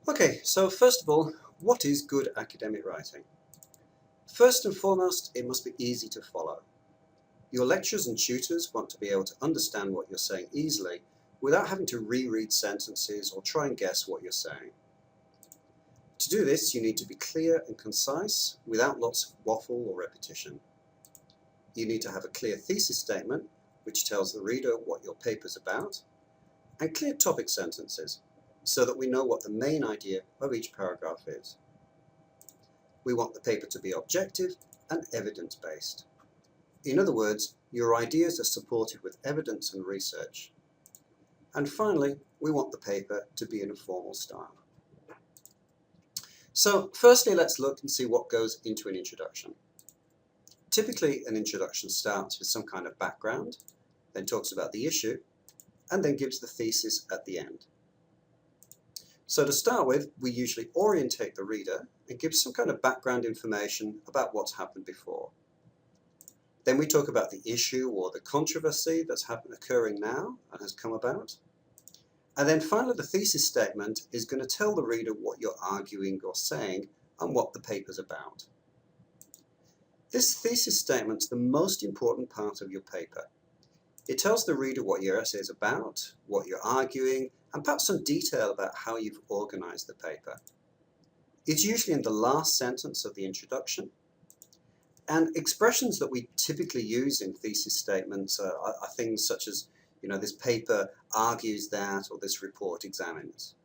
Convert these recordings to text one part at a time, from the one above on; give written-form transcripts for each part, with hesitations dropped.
Okay, so first of all, what is good academic writing? First and foremost, it must be easy to follow. Your lecturers and tutors want to be able to understand what you're saying easily without having to reread sentences or try and guess what you're saying. To do this, you need to be clear and concise without lots of waffle or repetition. You need to have a clear thesis statement which tells the reader what your paper's about, and clear topic sentences so that we know what the main idea of each paragraph is. We want the paper to be objective and evidence-based. In other words, your ideas are supported with evidence and research. And finally, we want the paper to be in a formal style. So firstly, let's look and see what goes into an introduction. Typically, an introduction starts with some kind of background, then talks about the issue, and then gives the thesis at the end. So to start with, we usually orientate the reader and give some kind of background information about what's happened before. Then we talk about the issue or the controversy that's occurring now and has come about. And then finally, the thesis statement is going to tell the reader what you're arguing or saying and what the paper's about. This thesis statement's the most important part of your paper. It tells the reader what your essay is about, what you're arguing, and perhaps some detail about how you've organized the paper. It's usually in the last sentence of the introduction, and expressions that we typically use in thesis statements are things such as, this paper argues that, or this report examines.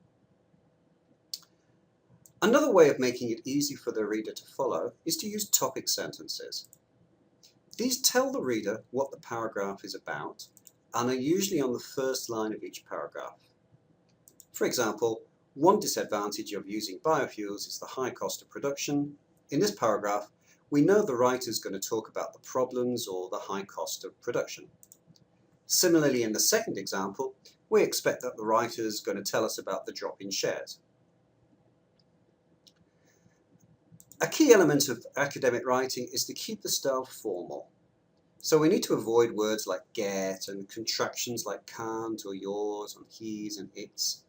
Another way of making it easy for the reader to follow is to use topic sentences. These tell the reader what the paragraph is about and are usually on the first line of each paragraph. For example, one disadvantage of using biofuels is the high cost of production. In this paragraph, we know the writer is going to talk about the problems or the high cost of production. Similarly, in the second example, we expect that the writer is going to tell us about the drop in shares. A key element of academic writing is to keep the style formal. So we need to avoid words like get and contractions like can't or yours and he's and its.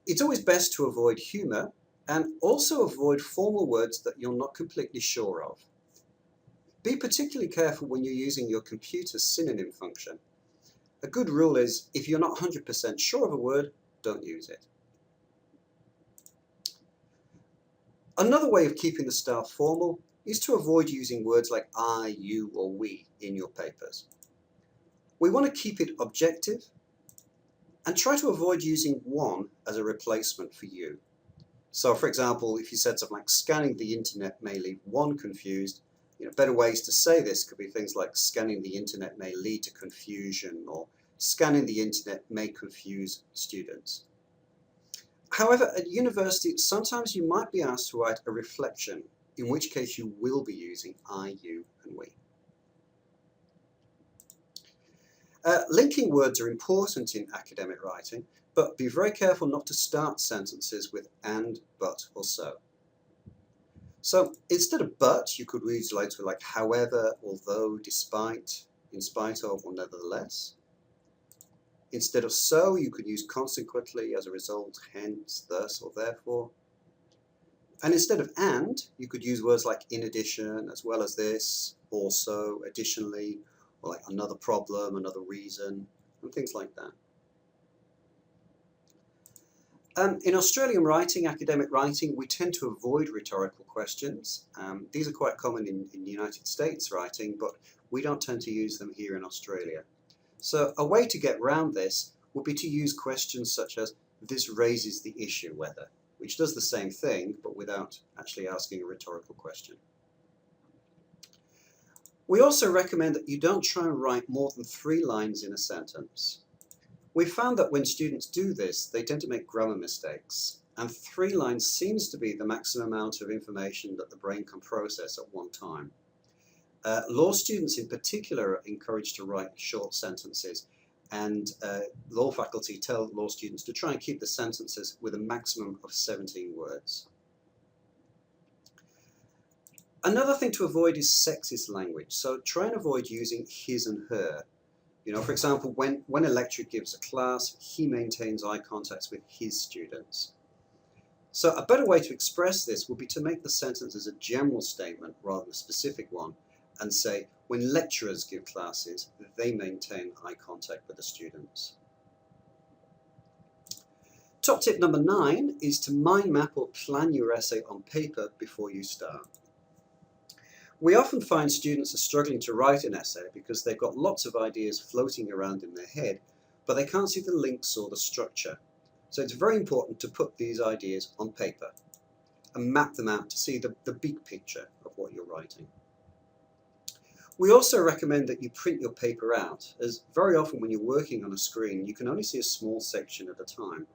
It's always best to avoid humour and also avoid formal words that you're not completely sure of. Be particularly careful when you're using your computer's synonym function. A good rule is, if you're not 100% sure of a word, don't use it. Another way of keeping the style formal is to avoid using words like I, you, or we in your papers. We want to keep it objective and try to avoid using one as a replacement for you. So for example, if you said something like scanning the internet may leave one confused, better ways to say this could be things like scanning the internet may lead to confusion, or scanning the internet may confuse students. However, at university, sometimes you might be asked to write a reflection, in which case you will be using I, you, and we. Linking words are important in academic writing, but be very careful not to start sentences with and, but, or so. So instead of but, you could use later like however, although, despite, in spite of, or nevertheless. Instead of so, you could use consequently, as a result, hence, thus, or therefore. And instead of and, you could use words like in addition, as well as this, also, additionally, or like another problem, another reason, and things like that. In Australian writing, academic writing, we tend to avoid rhetorical questions. These are quite common in United States writing, but we don't tend to use them here in Australia. So a way to get around this would be to use questions such as, this raises the issue whether, which does the same thing, but without actually asking a rhetorical question. We also recommend that you don't try and write more than 3 lines in a sentence. We found that when students do this, they tend to make grammar mistakes, and 3 lines seems to be the maximum amount of information that the brain can process at one time. Law students in particular are encouraged to write short sentences, and law faculty tell law students to try and keep the sentences with a maximum of 17 words. Another thing to avoid is sexist language, so try and avoid using his and her. For example, when a lecturer gives a class, he maintains eye contact with his students. So a better way to express this would be to make the sentence as a general statement rather than a specific one, and say, when lecturers give classes, they maintain eye contact with the students. Top tip number 9 is to mind map or plan your essay on paper before you start. We often find students are struggling to write an essay because they've got lots of ideas floating around in their head, but they can't see the links or the structure. So it's very important to put these ideas on paper and map them out to see the big picture of what you're writing. We also recommend that you print your paper out, as very often when you're working on a screen, you can only see a small section at a time.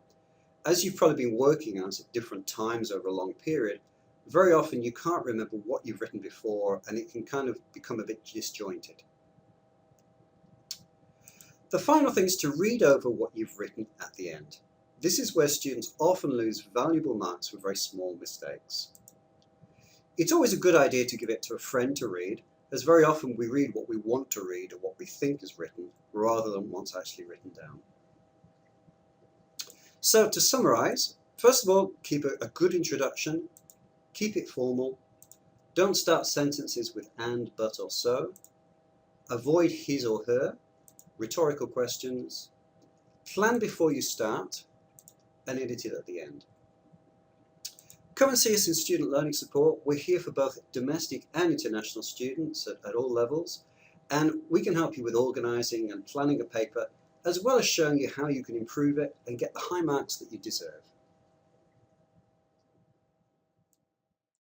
As you've probably been working on at different times over a long period, very often you can't remember what you've written before, and it can kind of become a bit disjointed. The final thing is to read over what you've written at the end. This is where students often lose valuable marks for very small mistakes. It's always a good idea to give it to a friend to read, as very often we read what we want to read or what we think is written, rather than what's actually written down. So to summarize, first of all, keep a good introduction, keep it formal, don't start sentences with and, but or so, avoid his or her, rhetorical questions, plan before you start, and edit it at the end. Come and see us in Student Learning Support. We're here for both domestic and international students at all levels, and we can help you with organising and planning a paper, as well as showing you how you can improve it and get the high marks that you deserve.